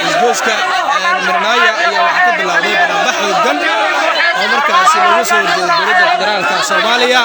isgoyska Marnaaya ayaa waxa ka bilaabay banaanbax xooggan oo markaas lagu soo jeedo dowladda federaalka Soomaaliya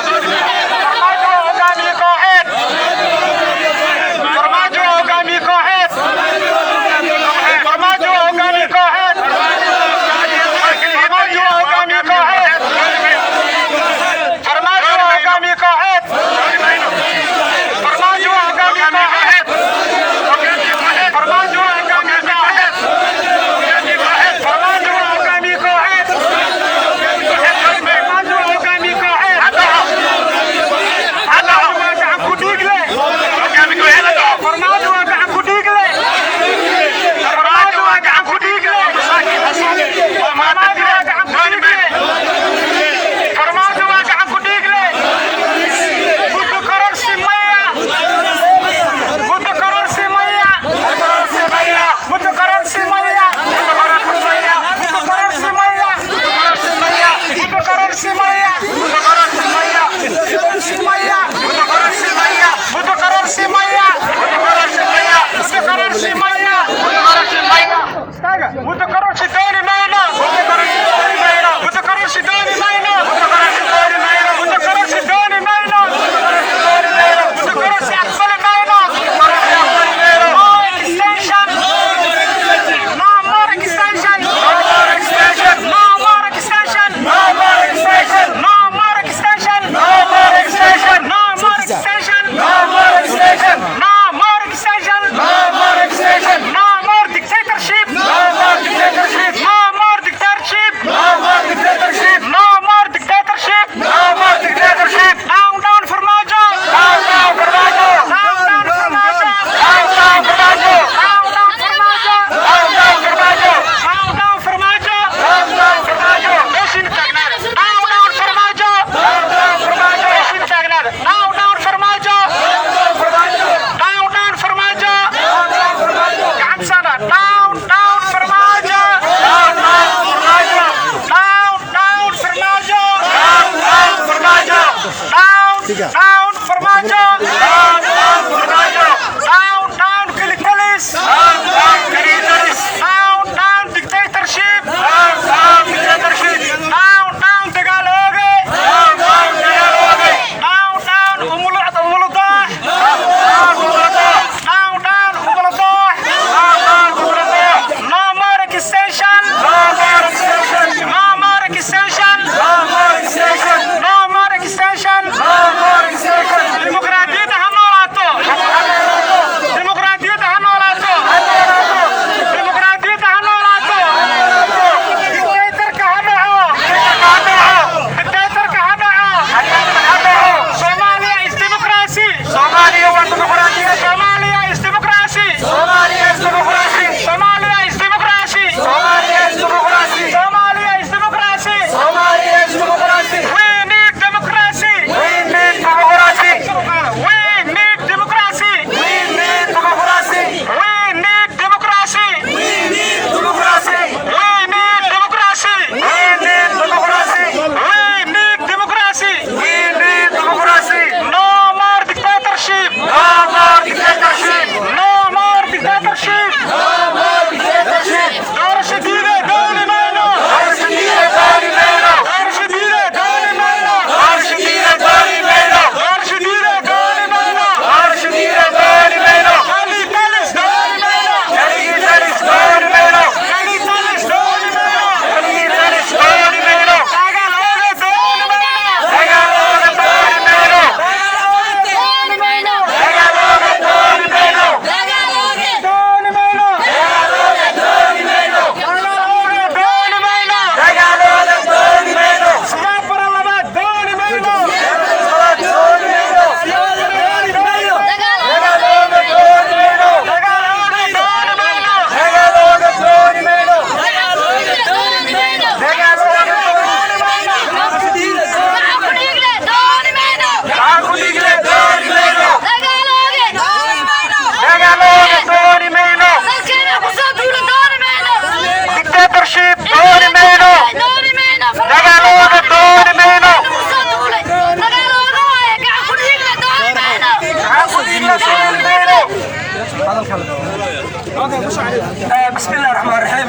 بسم الله الرحمن الرحيم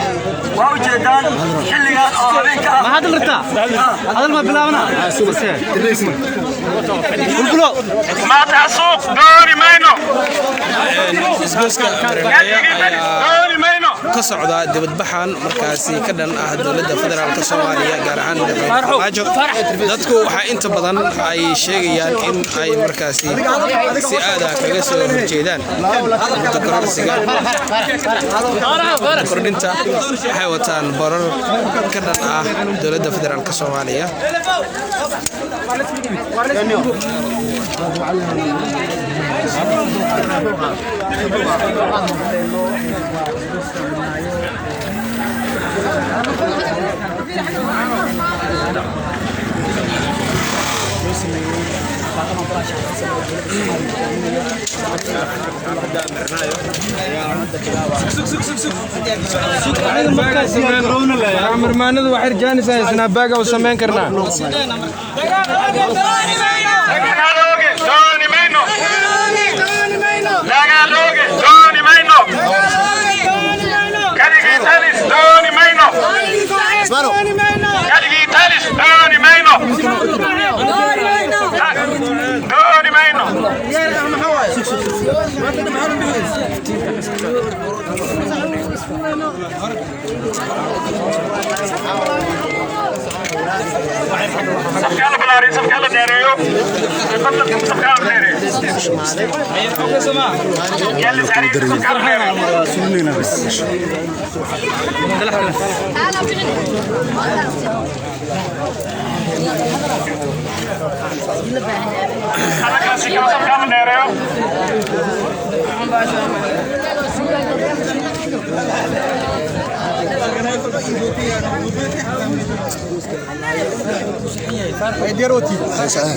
وأوجدان حلقات أو هبينك ما هذا الرتا هذا ما بلاونا ما تعصوك دوري ماينو isgoyska دوري ماينو ka socda dibadbaxan markaasi ka dhan ah dowladda federaalka Soomaaliya gaar ahaan Farmaajo dadku waxa inta badan ay sheegayaan in ay markaasi si aad ah kaga soo horjeedaan kororsiga kordhinta waxay wataan barar ka dhan ah dowladda federaalka Soomaaliya مرمانadu waxay rajaanaysaa snapback oo sameyn karnaa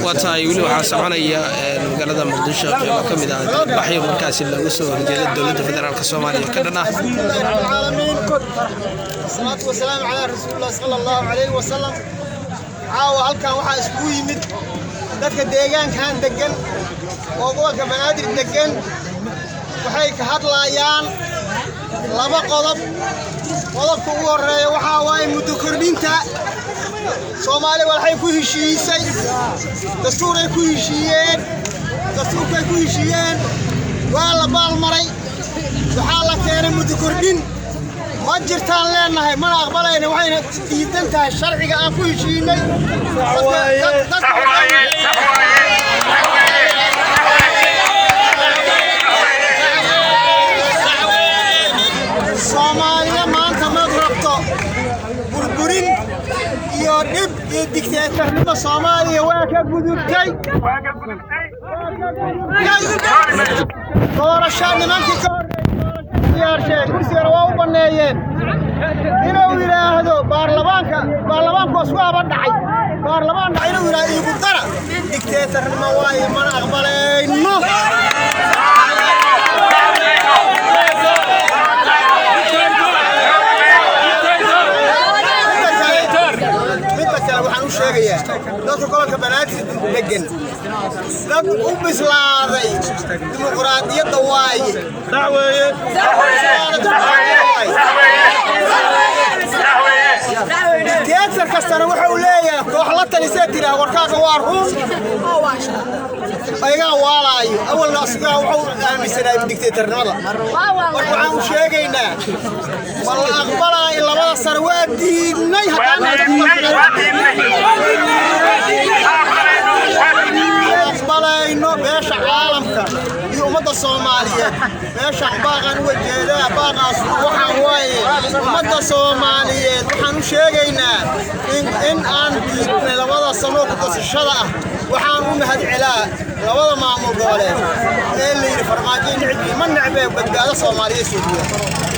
واتاي ولي waxaa soconaya magaalada Muqdisho qayb ka mid ah baxyo markaasi lagu soo horjeedo dowladda federaalka Soomaaliya ka dhan ah salaatu wasalaam ala rasuulillah sallallahu alayhi wasallam caawa halkan waxa isku yimid dadka deegaankan degan oo gobolka Banaadir degan waxay ka hadlayaan laba qodobka ugu horeeya waxa waay muddo kordhinta Soomaaliya waxay ku heshiisay dastuuray ku heshiiyeen waa la baalmaray waxa la keenay muddo kordhin ma jirtaan leenahay mana aqbalayna waxayna diidan tahay sharciga aan ku heshiinay Soomaaliya maanta ma rabto burburin iyo dib iyo dictatornimo Soomaaliya waa ka gudubtay doorasho nimankii ka horreeyay kursiga waa u baneeyeen inuu yiraahdo baarlamaanka isku aba dhacay baarlamaan dhacay inuu yiraahdo igu dara dictatornimo waa mana aqbalayno waxaan u sheegayaa dadka gobolka Banaadir degan dad u bislaaday dimuqraadiyadda waaye dacweeye dictator kastana wuxuu leeyahay koox la talisay tiraa warkaaga waa run ayaga waalaayo awalna asigaa wuxuu aaminsanaa dictatornimada waxaan u sheegaynaa wala aqbalay labada sar waa diidnay aqbalayno beesha caalamka iyo ummadda Soomaaliyeed beesha baaqan wajeedaa baaqaas waxaan waaye ummadda Soomaaliyeed waxaan u sheegaynaa in aan diidnay labada sano ku qasashada ah waxaan u mahadcelaa labada maamul goboleed ee la yiri Farmaajo nicbi ma nicbay badbaado Soomaaliyeed Soomaaliya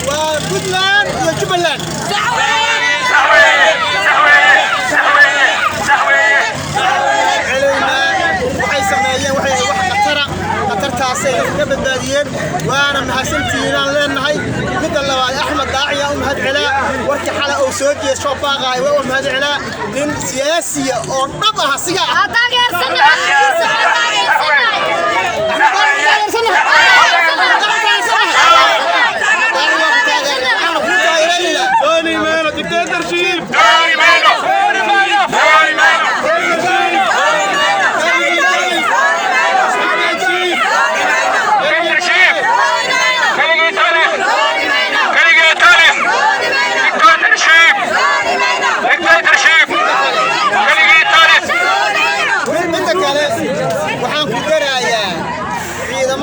waa Puntland iyo Jubbaland qatartaasay ka badbaadiyeen waana mahadsantihiin leenahay mid labaad Axmed Daaciya u mahadcelaa warkii xala oo soo jeeso baaqay waa u mahadcelaa nin siyaasi oo dhab ah asiga taageersan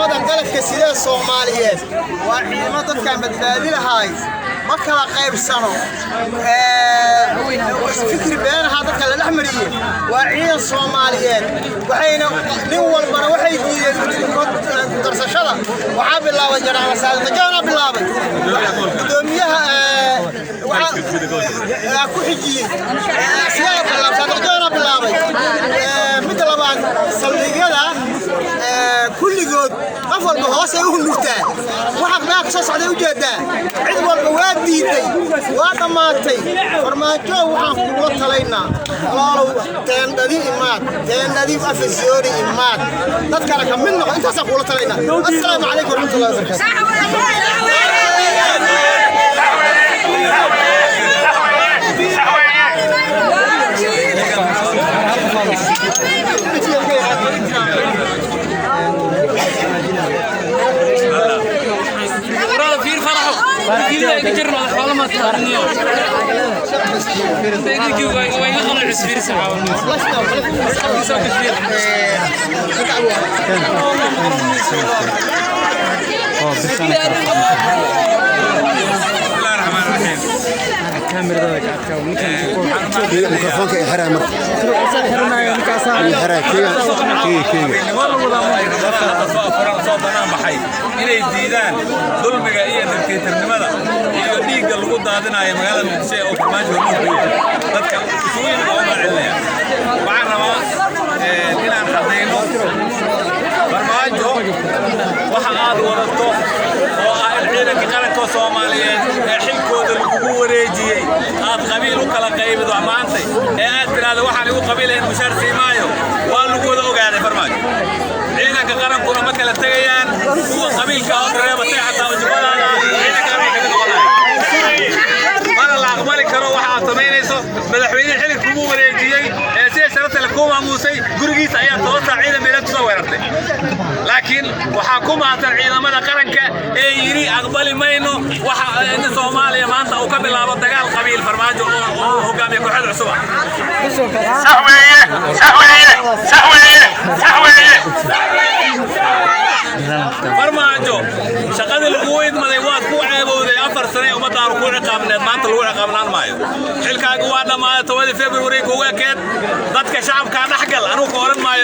ciidamada qalabka sida Soomaaliyeed waa ciidamada dadka badbaadinahay ma kala qaybsano fikir beenaha dadka la dhaxmariyay waa ciidan Soomaaliyeed waxayna nin walbana waxay diideen darsashada waxa bilaabay jaraana saadada jaana bilaabay gudoomiyaha waxa ku xijiyay siyaada bilaabay saadada jaana bilaabay mid labaad saldhigyada kulligood qof walba hoos ay u nugtaa waxa baaq soo socday u jeedaa cid walba waa diiday waa dhamaatay farmaajo waxaan kugu talaynaa walaalow teendadii afasiyooni imaad dadkana ka mid noqo intaas kugu talaynaa assalaamu calaykum warahmatullahi ميكروفونك إحرام inay diidaan dulmiga iyo dictatornimada iyo dhiigga lagu daadinayo magaalada Muqdisho oo farmaajo dadka isugu oo macilinaya waxaan rabaa inaan cadeyno farmaajo waxa aad wadato oo ah ciidanka qaranka Soomaaliyeed ee xilkooda lagu wareejiyay aad qabiil u kala qaybido amaantay ee aad tiraahdo waxaan ugu qabiilayn mushaar siimayo waa lagu wada ogaaday farmaajo ciidanka qarankuna ma kala tagayaan kuwa qabiilka oo reebatay xataa wajibadaada ciidanka qaranka ka noqonaya mana la aqbali karo waxa aad samaynayso madaxweynaha xilka kugu wareejiyay ee si sharaf leh ku maamusay gurigiisa ayaa toosa ciidan meelad soo weerartay laakiin waxa ku maatan ciidamada qaranka ee yiri aqbali mayno waxa Soomaaliya maanta uu ka bilaabo dagaal qabiil farmaajo oo hogaamiye kooxda cusub farmaajo shaqada lagu weydmaday waad ku ceebowday 4 sano uma daaro ku ciqaabneed maanta lagu ciqaabnaan maayo xilkaagu waa dhamaaday 7 February ku weekend dadka shacabka dhaxgal anu ku oran maayo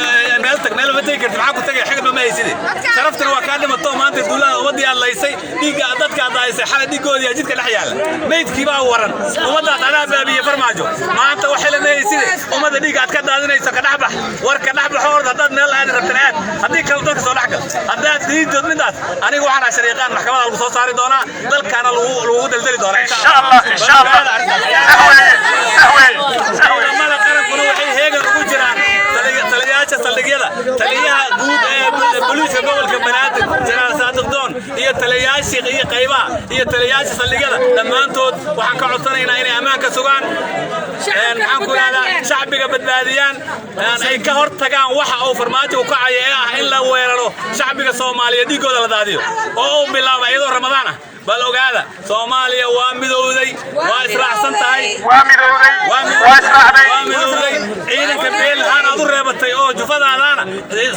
meel ma tagi kartid waxa ku tagay xigma ma haysid sharaftana waa ka dhimato maanta dawladda wadii aad laysay dhiiga dadka aad haysay xalad dhigoodii jidka dhex yaala meydkii baa waran umada ana baabiye farmaajo maanta waxa la meeysid umada dhiiga aad ka daadinayso ka dhaxbax warka dhaxbax horda dad meel aad rabtaan hadii kala dadka soo dhaxgal hadaad diido midaas anigu waxaan shariiqan maxkamada lagu soo saari doona dalkana lagu daldali doona insha Allah ciidamada qarankuna waxay heegan ugu jiraan taliyayaasha saldhigyada taliyaha guud ee booliiska gobolka Banaadir Janaal Saadiq Doon iyo taliyayaasha iyo qaybaha iyo taliyayaasha saldhigyada dhammaantood waxaan ka codsanaynaa inay ammaanka sugaan waxaan ku leeyahay shacbiga badbaadiyaan ay ka hortagaan waxa uu farmaajo ka cayay in la weeraro shacbiga Soomaaliyeed digooda la daadiyo oo bilaabay iyadoo Ramadaan ah bal ogaada Soomaaliya waa midowday waa israacsan tahay waa midowday ciidanka beel haan aad u reebatay oo jufadaadana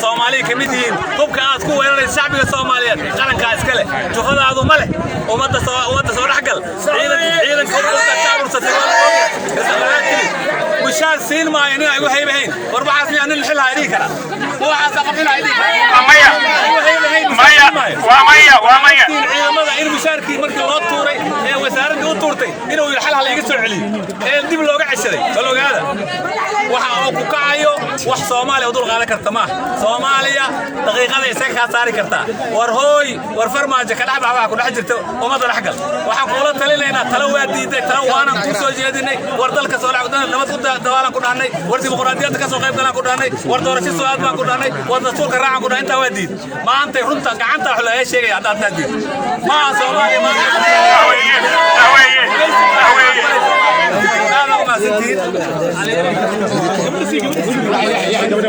Soomaaliya kamid yihiin hubka aad ku weeraraysa shacbiga Soomaaliyeed qaranka iska leh jufadaadu ma leh umada soo dhaxgal ciidanka ururta mushaar siin ma inay ay haybahayn warbaxaas miyaan il xilaa idin kara waxaas aqbila idin maya ciidamada in mushaarkii markii loo tuuray ee wasaaradda u tuurtay inuu xal hal iga soo celiyo ee dib looga cashaday bal ogaada waxa uu ku kacayo wax Soomaaliya u dul qaadan karta ma Soomaaliya daqiiqada isaga ka saari karta war farmaajo ka dhaxbax waxa ku dhex jirta umada dhaxgal waxaan kula talinaynaa talo waa diiday talo waana ku soo jeedinay war dalka soo lacagdan nabad ku dawaalan ku dhahnay war dimuqraadiyadda ka soo qayb galaan ku dhahnay war doorasho soo aad baan ku dhahnay war dastuurka raacan ku dhahnay inta waa diid maanta runta gacanta wax la sheegay hadaad diid ma Soomaaliya ma هذا ما سنتين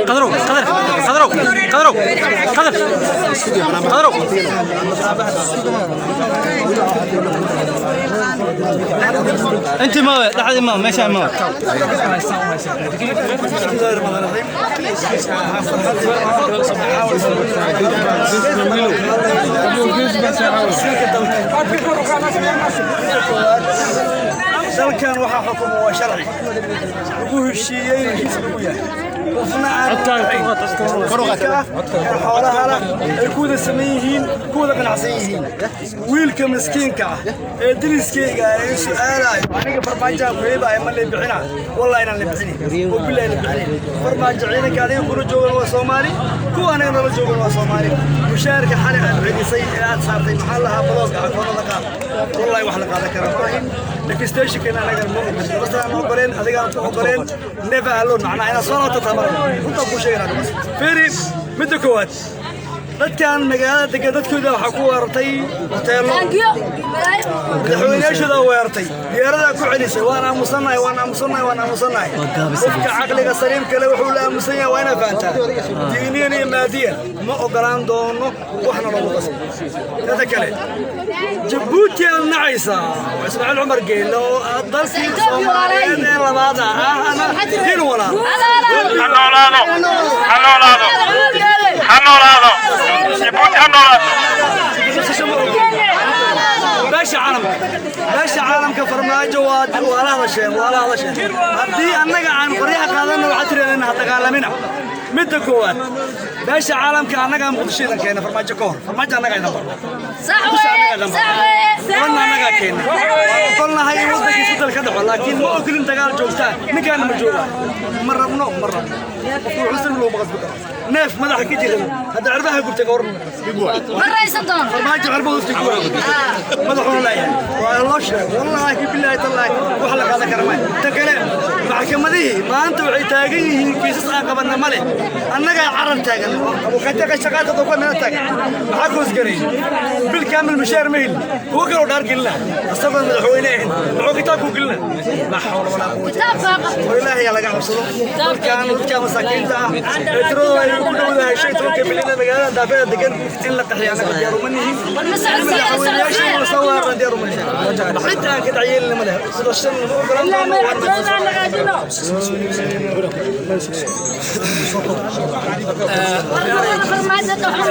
قدروا انت ما لحد ما ماشي ما dalkan waxa xukumo waa sharci ugu heshiiyay qofna aan xoolaha ay ku wada sameeyeen ku wada ganacsan yihiin wiilka miskiinka ah ee diriskeyga ay su'aalayo aniga farmaajo weeyba ay ma leebixina wallahi inaan leebixin oo billahi leebixin farmaajo ciidanka adiga ku joogan waa Soomaali kuwana nala joogan waa Soomaali mushaarka xali aan cidisay ee aad saartay maxaa laha baloog aqoonada qaad wallahi wax la qaadan karo maahin لكستيش كنا نقدر نقول بس أنا أقولين هذيك أنا أقولين نبى ألون معنا أنا صارت تتمر كنت أقول شيء هذا فيري مدكوات dadkan magaalada dadkooda waxa ku weertay hoteelo madaxweynayaasha weertay diyaarada ku celisay waana aamusanahay qofka caqliga saliimka leh wuxuu la aamusan yahay waa inaa fahantaa diiniyan iyo maadiyan ma ogolaan doono waxna lagu qasay dadka kale Djibouti nacaysa Ismaaciil Umar Geelo dalkii Soomaaliyeed ee labaad ahna hin wala hanolaado Djibouti hanolaado باشا عالم كفرماجة ولا هذا شيء هدي أنك عن قرية قادنا وعتري لنا هتقالمنا مدكوات باشا عالم كأنك عن مدشينا كنا فرماجة كور فرماجة أنك عنا صح قلنا أنك كنا قلنا هاي وضعك يسدل كذا لكن ما أكل أنت قال جوستان نكان مجولا مرة وحسن لو بغض ناف ما ضحك كتير هذا عرضها قلت كور مرة يصدون فرماجة عربه قلت كور ما ضحون لا يعني والله بالله تالله وحلق هذا كرمان تكلم محكمة دي ما أنت وعتاقيه كيسس قبلنا ملك أنك عرض تاجن وكتاك الشقات تطوق من التاجن محكوس قريب بالكامل مشار ميل هو قالوا دار قلنا استغفر من الحوينين معو كتابه قلنا لا حول ولا قوة والله يا لقى عبصلو كان مساكين تا ترى يقولوا له شيء ترى كملنا مجانا دافع دقن إلا قحيانا ديارو مني المسؤولين صور ديارو مني حتى كده عيل لمله صدشن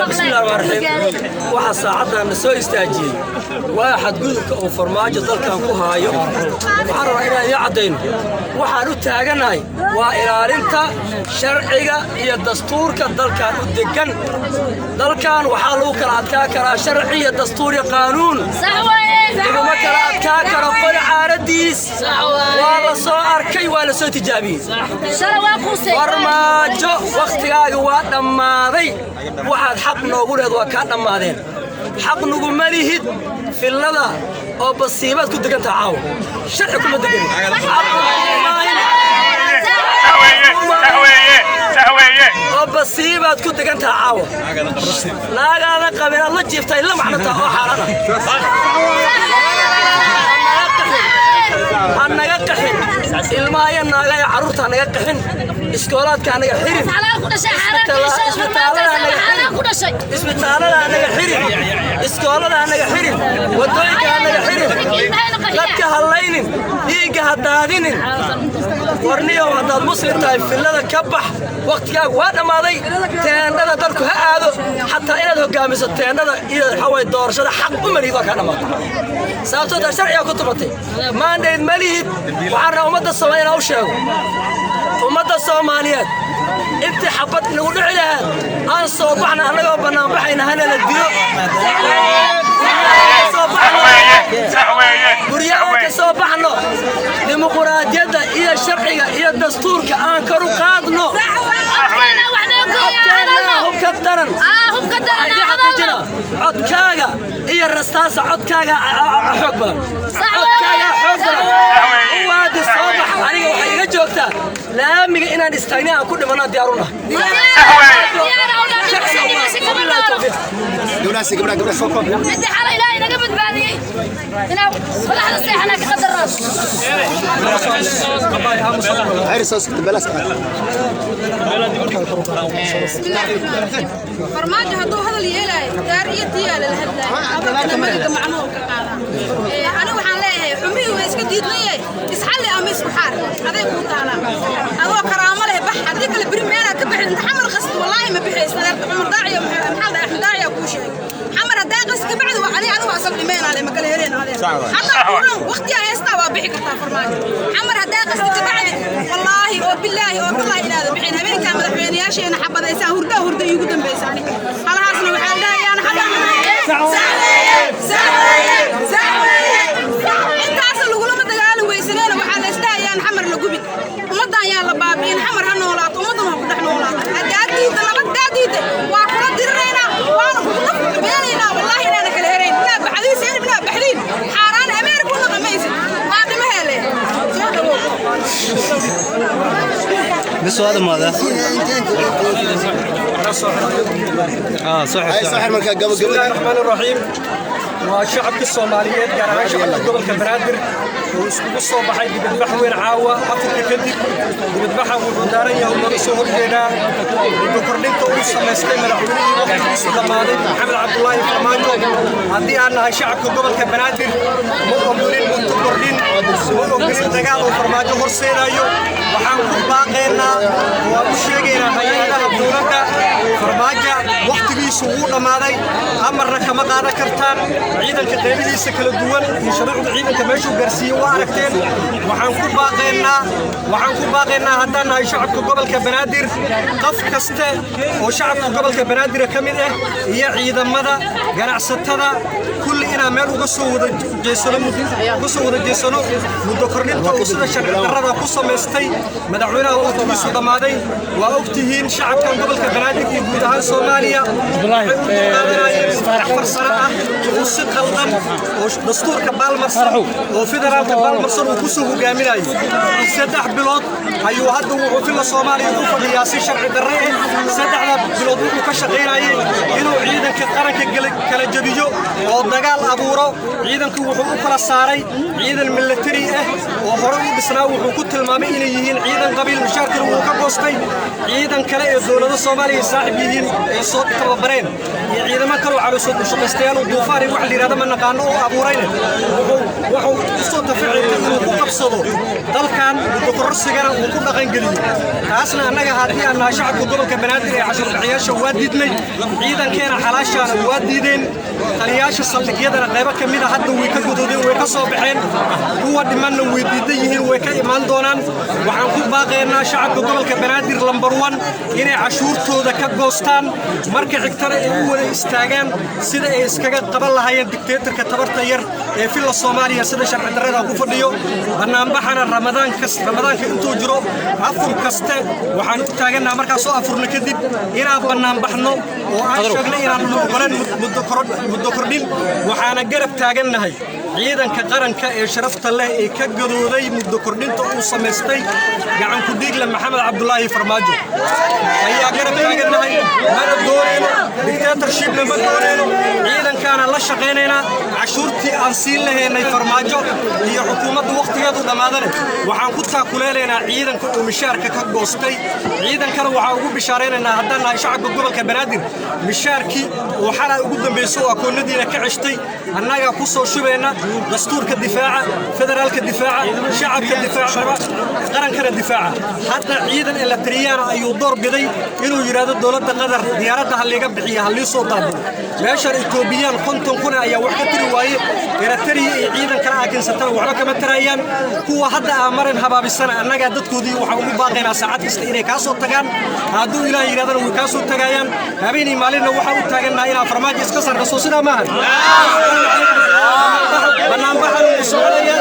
بسم الله الرحمن الرحيم waxa saacadana soo istaajiyay waaxad gudubka oo farmaajo dalkan ku haayo waxaan rabaa inaan cadeyno waxaan u taaganahay waa ilaalinta sharciga iyo dastuurka dalkan u degan dalkan waxa lagu kala adkaa karaa sharci iyo dastuur iyo qaanuun iguma kala adkaa karo qol caaradiis waa la soo arkay waa la soo tijaabiyey farmaajo waqtigaaga waa dhammaaday waxaad xaq noogu leed waa ka dhammaadeen حق نجوماليهد في اللذا أو بصيبات كنت كنت عاو شرع كم تجري أو بصيبات كنت كنت عاو لا أنا قبل الله جبت إلا معناتها حرنا أنا يقحن الماء أنا لا يعرف أنا يقحن إسكولات كان يحرم إسبتالة أنا يحرم إسكولات أنا يحرم ودويك أنا يحرم لك هاللينين ديك هالدادين ورنيه وهذا المسلم تايف في اللذا كبح وقتك وانا ماضي تاندada dalku ha aado hatta inaad hogaamiso taandada iyo xaway doorashada xaq u marido kana ma sababtoo sharciga ku tumatay maandeed malihid waxaan ummadda Soomaaliyeed u sheego ummadda Soomaaliyeed inta xabad nagu dhici lahayd aan soo baxna anagoo banaan baxayna hana la dilo guryaha soo baxno dimuqraadiyadda iyo sharciga iyo dastuurka aan kor u qaadno عدكاغا هي الرصاصة عدكاغا حق بدن عدكاغا حق بدن وهذا الصباح أنا وحي جوكتا لا ميجي إن نستغني عن كل ما نديرونا بدي حلا إلهي نقبض بعدي هنا ولا حدا سيحنا كقدر راس فرماجة هدو هذا اللي يلاي دارية ديال الهداي أنا ملك معمول أنا وحنا ليه حمي ويسك ديدني إسحلي أميس بحار هذا يكون تانا هذا كرامة له بح هذيك البريميرا تبع أنت حمر غصب والله ما بحيس حمر داعية محل إحنا داعية كوشي حمر داقس كبعد وعلي أنا وأصل لمين على مكان هرين عليه حتى وقتي هيستوى بحكي فرماجة حمر داقس كبعد والله وبالله وبالله إلى هذا بحين هبين كان مدحين يا شيء أنا حبذا يسا هرده يقدم بيساني على هاسنا محل داعي أنا حبذا انت اصل لغو لما دغال ويسنين waxa la istaayaan xamar la gubi umada ayaa la baabiin xamar ha noolaato umaduna ku dhax noolaato hadaadiida nabad daadiida waa kula dirreena waana ku beelina wallahi inaan kala hereyn la baxdiis in bina baxdiin xaraan ameerku naqamaysid waa dhima hele بس هذا ماذا؟ صحيح مركز قبل بسم الله الرحمن الرحيم وشعب الصوماليات قرأ شعب قبل كبرادر وصوب بحي بذبح وين عاوة أفريقيا كذب بذبحها والدارية ومرسوه الجدا بكرنين توصل مستمر عمري وقت الصدمات محمد عبد الله فرماجو هذه أنا شعب قبل كبرادر مؤمنين متقرين مؤمنين دجال وفرماجو هرسينايو وحنقول باقينا ومشينا هيا الدولة فرماجة وقت بيسوون ماذا أمرنا كما قال كرتان عيدا كقيبي سكل الدول يشرعوا عيدا كماشوا قرسي واركتين وحنقول باقينا هدانا شعب قبل كبنادر قف كسته وشعب قبل كبنادر كمده هي عيدا مدى قرع ستة كل إنا مالو قصوا جيسونو مدكرنين توصل الشرع الرضا قصة مستي مدعونا وأتوبيس ودمادين وأكتهين شعب كان قبل كبنادر يبودها سوماليا فرصنا وصل خلطان ودستور كبال مصر وفيدرال كبال مصر وكسوه جاملاي سدح بلاد أيوه هذا وفي الصومالي وفي الرئاسي شرع الرئي سدح بلاد وكشغيراي إنه عيدا كقرن كالجبيجو ودجال أبورو عيدا كوحو كلا صاري عيدا الملتري وهرب بسنا وحكوت المامي إليهين عيدا قبيل مشاركة وكبوستي عيدا كلا الدولة الصومالي صاحبين صوت كبرين عيدا ما كانوا على صوت شقستيان ودوفاري وحلي هذا من نقانو أبورين وحو صوت فعل وقبصدو دل كان دكتور سجنا وكل غنجلي أصلا أنا هذه أنا شعب قبل كبنادر 10 عياش واديدني عيدا كان حلاشة واديدين تلياش الصلقية أنا قريبا كمية حتى ويكجودين ويكصوبحين هو دمان ويديدين ويكإيمان دونان وحنقول باقينا شعب قبل كبنادر لمبر 1 هنا عشور تودا كجوستان مركز اكتر هو استاجان سيدا إسكاجا قبل هاي الدكتاتور كتبر تيار في الصومالية سيدا شرع الدرجة وفرديو برنامجنا رمضان كنتو جرو أفر كسته وحن تاجنا مركز أفر نكذب إنا برنامجنا وعشرنا إنا نقولن مدكرين وحنا جرب تاجنا هاي عيدا كقرن كشرفت الله كجدودي مدكرين توصل مستي قاعد كديق لما محمد عبد الله فرماجو هيا جرب تاجنا هاي ما الدورين دكتاتور شيب لما الدورين عيدا كان الله شقينا عشورتي أنسيل له إن فرماجو هي حكومة وقتها ضمادنا وحن كنت كلنا عيدا ومشاركة كجوستي عيدا كانوا وعاقوا بشارين إن هذا شعب قبل كبنادر مشاركي وحنا قدام بيسوق كل ندينا كعشتي أنا قصوا شبينا دستور كالدفاع فدرال كالدفاع شعب كالدفاع قرن كالدفاع حتى عيدا إلا تريانا أيو دور بدي إنه يراد الدولة قدر ديارتها اللي قبحيها اللي صوتها ماشر إثيوبيان كنتم كنا أي وحدة رواية إرتري عيدا كان أكن ستة وعلى كم تريان هو حتى أمرن هباب السنة أنا قدرت كودي وحوم باقينا ساعات إلى كاسو تجان هادو إلى يراد وكاسو تجايان هبيني مالنا وحوم تجان إلى فرماج إسكسر رسوسنا مهر برنامجنا الصومالية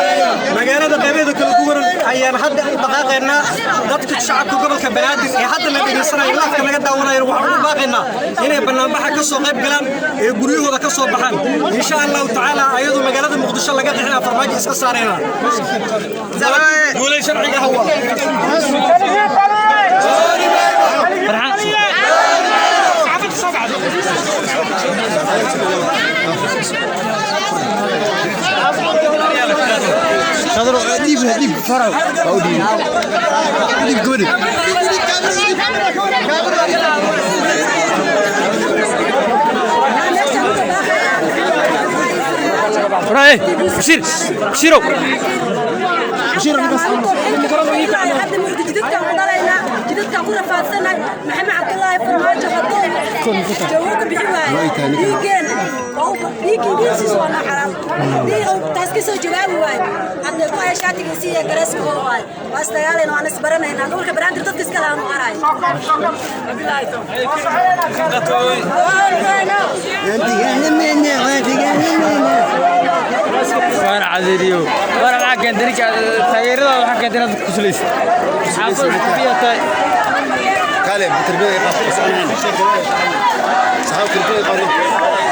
مجالنا قبيلة كل أيام حد دقائقنا ضبط الشعب قبل كبنادر حد اللي بيصير الله كم قد دورنا يروح باقينا هنا برنامجنا كسوق قبلان يقولوا هذا كسوق بحال إن شاء الله تعالى أيضا مجالنا مقدسة لقد إحنا فرماج إسكسرنا قولي شرعي هو هذا ديب فرع أو ديب قولي فرعي بشير بشيرو جدتك كنا فاتنا محمد عبد الله فرماجة خطوه جوك بحواي يجين أو يجي بيسيس ولا حرام دي أو تاسكيسو جواب واي عند القاية شاتي كيسية جرس بواي واستيالي إنه أنا سبرنا هنا نقول كبران ترتكز كلام وراي وانا عذريو وانا معك عندك تغيير ده وحق عندنا كسليس حافظ فيها تاي كلام تربيه صحاب تربيه